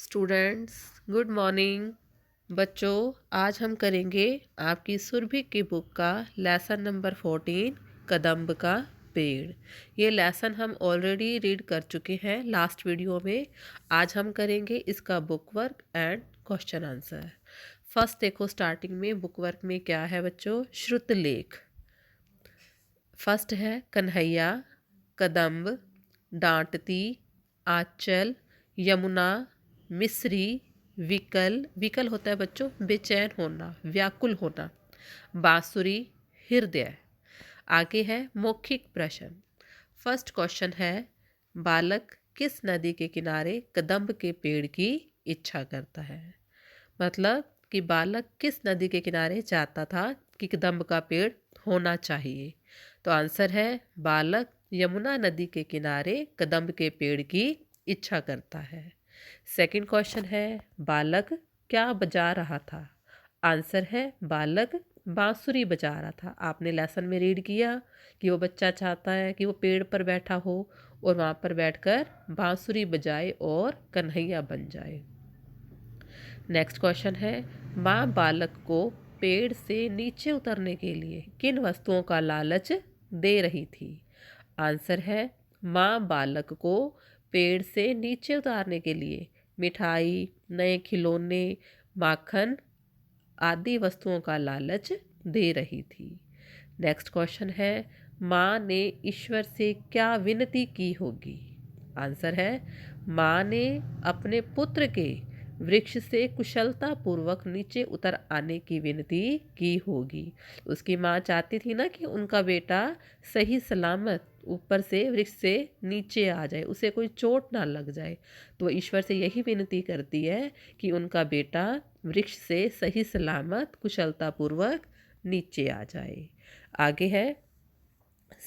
Students, good morning. बच्चों, आज हम करेंगे आपकी सुरभि की बुक का लेसन नंबर 14, कदम्ब का पेड़। ये लेसन हम ऑलरेडी रीड कर चुके हैं लास्ट वीडियो में। आज हम करेंगे इसका book work and question answer. First देखो, स्टार्टिंग में बुक वर्क में क्या है बच्चों? श्रुतलेख। फर्स्ट है कन्हैया, कदम्ब, डांटती, आंचल, यमुना, मिस्री, विकल। विकल होता है बच्चों बेचैन होना, व्याकुल होना। बांसुरी, हृदय। आगे है मौखिक प्रश्न। फर्स्ट क्वेश्चन है, बालक किस नदी के किनारे कदम्ब के पेड़ की इच्छा करता है? मतलब कि बालक किस नदी के किनारे चाहता था कि कदम्ब का पेड़ होना चाहिए? तो आंसर है, बालक यमुना नदी के किनारे कदम्ब के पेड़ की इच्छा करता है। सेकंड क्वेश्चन है, बालक क्या बजा रहा था? आंसर है, बालक बांसुरी बजा रहा था। आपने लेसन में रीड किया कि वो बच्चा चाहता है कि वो पेड़ पर बैठा हो और वहाँ पर बैठकर बांसुरी बजाए और कन्हैया बन जाए। नेक्स्ट क्वेश्चन है, माँ बालक को पेड़ से नीचे उतरने के लिए किन वस्तुओं का लालच दे रही थी? आंसर है, माँ बालक को पेड़ से नीचे उतारने के लिए मिठाई, नए खिलौने, माखन आदि वस्तुओं का लालच दे रही थी। नेक्स्ट क्वेश्चन है, माँ ने ईश्वर से क्या विनती की होगी? आंसर है, माँ ने अपने पुत्र के वृक्ष से कुशलता पूर्वक नीचे उतर आने की विनती की होगी। उसकी माँ चाहती थी ना कि उनका बेटा सही सलामत ऊपर से वृक्ष से नीचे आ जाए, उसे कोई चोट ना लग जाए। तो ईश्वर से यही विनती करती है कि उनका बेटा वृक्ष से सही सलामत कुशलता पूर्वक नीचे आ जाए। आगे है,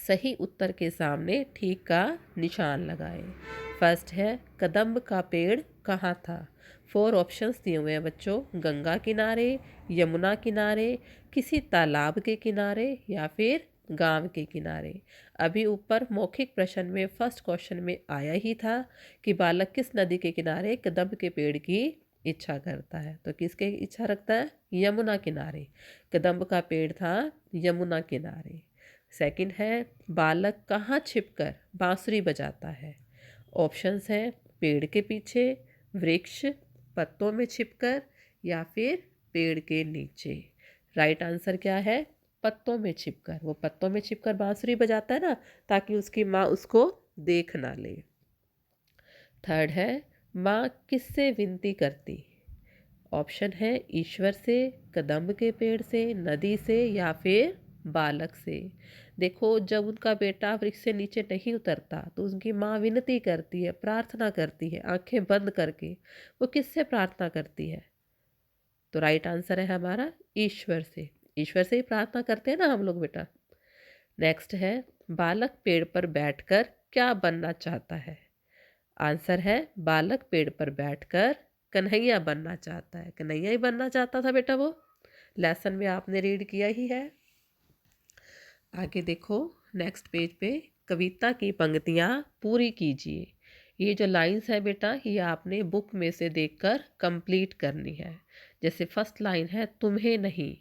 सही उत्तर के सामने ठीक का निशान लगाएं। फर्स्ट है, कदम्ब का पेड़ कहाँ था? 4 ऑप्शंस दिए हुए हैं बच्चों। गंगा किनारे, यमुना किनारे, किसी तालाब के किनारे या फिर गांव के किनारे। अभी ऊपर मौखिक प्रश्न में फर्स्ट क्वेश्चन में आया ही था कि बालक किस नदी के किनारे कदम्ब के पेड़ की इच्छा करता है। तो किसके इच्छा रखता है? यमुना किनारे। कदम्ब का पेड़ था यमुना किनारे। सेकंड है, बालक कहाँ छिपकर बांसुरी बजाता है? ऑप्शंस हैं, पेड़ के पीछे, वृक्ष, पत्तों में छिपकर या फिर पेड़ के नीचे। राइट आंसर क्या है? पत्तों में छिपकर। वो पत्तों में छिपकर बांसुरी बजाता है ना, ताकि उसकी माँ उसको देख ना ले। थर्ड है, माँ किससे विनती करती? ऑप्शन है, ईश्वर से, कदम्ब के पेड़ से, नदी से या फिर बालक से। देखो, जब उनका बेटा वृक्ष से नीचे नहीं उतरता तो उनकी माँ विनती करती है, प्रार्थना करती है आंखें बंद करके। वो किससे प्रार्थना करती है? तो राइट आंसर है हमारा ईश्वर से। ईश्वर से ही प्रार्थना करते हैं ना हम लोग बेटा। नेक्स्ट है, बालक पेड़ पर बैठकर क्या बनना चाहता है? आंसर है, बालक पेड़ पर बैठकर कन्हैया बनना चाहता है। कन्हैया ही बनना चाहता था बेटा वो। लेसन में आपने रीड किया ही है। आगे देखो, नेक्स्ट पेज पे कविता की पंक्तियाँ पूरी कीजिए। ये जो लाइंस है बेटा, ये आपने बुक में से देखकर कंप्लीट करनी है। जैसे फर्स्ट लाइन है, तुम्हें नहीं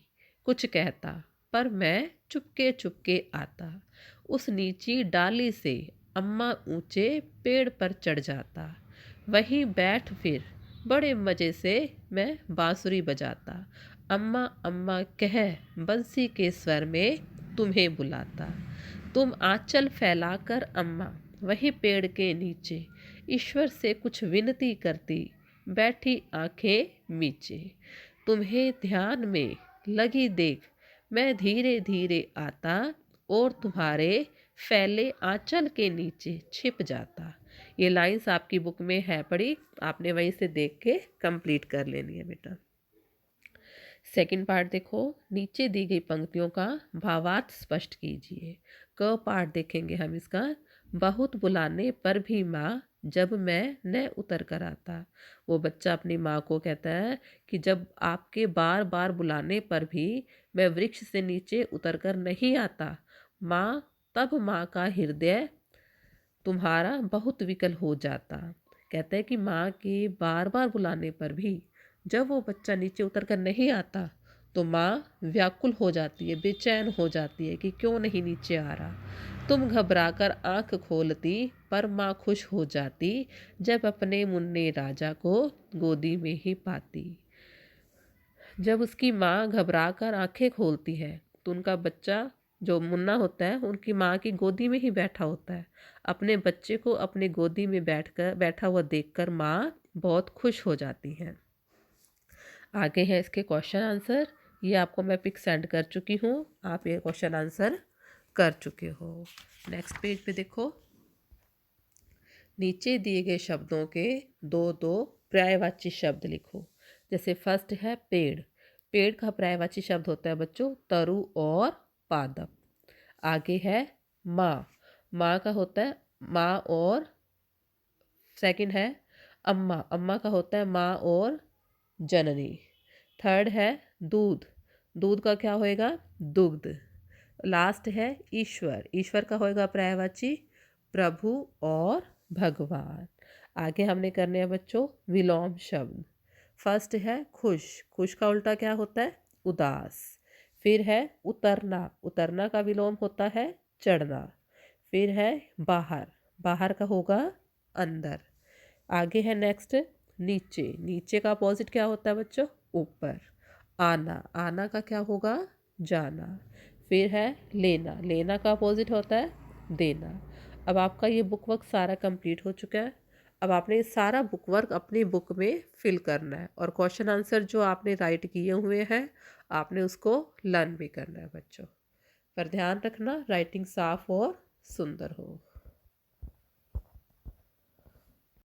कुछ कहता, पर मैं चुपके चुपके आता, उस नीची डाली से अम्मा ऊंचे पेड़ पर चढ़ जाता, वहीं बैठ फिर बड़े मज़े से मैं बांसुरी बजाता, अम्मा अम्मा कह बंसी के स्वर में तुम्हें बुलाता। तुम आंचल फैलाकर अम्मा वही पेड़ के नीचे ईश्वर से कुछ विनती करती, बैठी आंखें मीचे। तुम्हें ध्यान में लगी देख मैं धीरे धीरे आता, और तुम्हारे फैले आंचल के नीचे छिप जाता। ये लाइंस आपकी बुक में है पड़ी, आपने वहीं से देख के कंप्लीट कर लेनी है बेटा। सेकंड पार्ट देखो, नीचे दी गई पंक्तियों का भावार्थ स्पष्ट कीजिए। क पार्ट देखेंगे हम इसका। बहुत बुलाने पर भी माँ जब मैं न उतर कर आता। वो बच्चा अपनी माँ को कहता है कि जब आपके बार बार बुलाने पर भी मैं वृक्ष से नीचे उतर कर नहीं आता माँ, तब माँ का हृदय तुम्हारा बहुत विकल हो जाता। कहते हैं कि माँ के बार बार बुलाने पर भी जब वो बच्चा नीचे उतर कर नहीं आता तो माँ व्याकुल हो जाती है, बेचैन हो जाती है कि क्यों नहीं नीचे आ रहा। तुम घबराकर आंख खोलती पर माँ खुश हो जाती जब अपने मुन्ने राजा को गोदी में ही पाती। जब उसकी माँ घबराकर आंखें खोलती है तो उनका बच्चा जो मुन्ना होता है उनकी माँ की गोदी में ही बैठा होता है। अपने बच्चे को अपने गोदी में बैठा हुआ देखकर माँ बहुत खुश हो जाती है। आगे है इसके क्वेश्चन आंसर। ये आपको मैं पिक सेंड कर चुकी हूँ, आप ये क्वेश्चन आंसर कर चुके हो। नेक्स्ट पेज पे देखो, नीचे दिए गए शब्दों के दो दो पर्यायवाची शब्द लिखो। जैसे फर्स्ट है पेड़। पेड़ का पर्यायवाची शब्द होता है बच्चों तरु और पादप। आगे है माँ। माँ का होता है माँ और सेकंड है अम्मा। अम्मा का होता है माँ और जननी। थर्ड है दूध। दूध का क्या होएगा दुग्ध। लास्ट है ईश्वर। ईश्वर का होएगा पर्यायवाची प्रभु और भगवान। आगे हमने करने हैं बच्चों विलोम शब्द। फर्स्ट है खुश। खुश का उल्टा क्या होता है उदास। फिर है उतरना। उतरना का विलोम होता है चढ़ना। फिर है बाहर। बाहर का होगा अंदर। आगे है नेक्स्ट नीचे। नीचे का अपोजिट क्या होता है बच्चों ऊपर। आना। आना का क्या होगा जाना। फिर है लेना। लेना का अपोजिट होता है देना। अब आपका ये बुक वर्क सारा कंप्लीट हो चुका है। अब आपने ये सारा बुक वर्क अपनी बुक में फिल करना है और क्वेश्चन आंसर जो आपने राइट किए हुए हैं आपने उसको लर्न भी करना है बच्चों। पर ध्यान रखना राइटिंग साफ और सुंदर हो।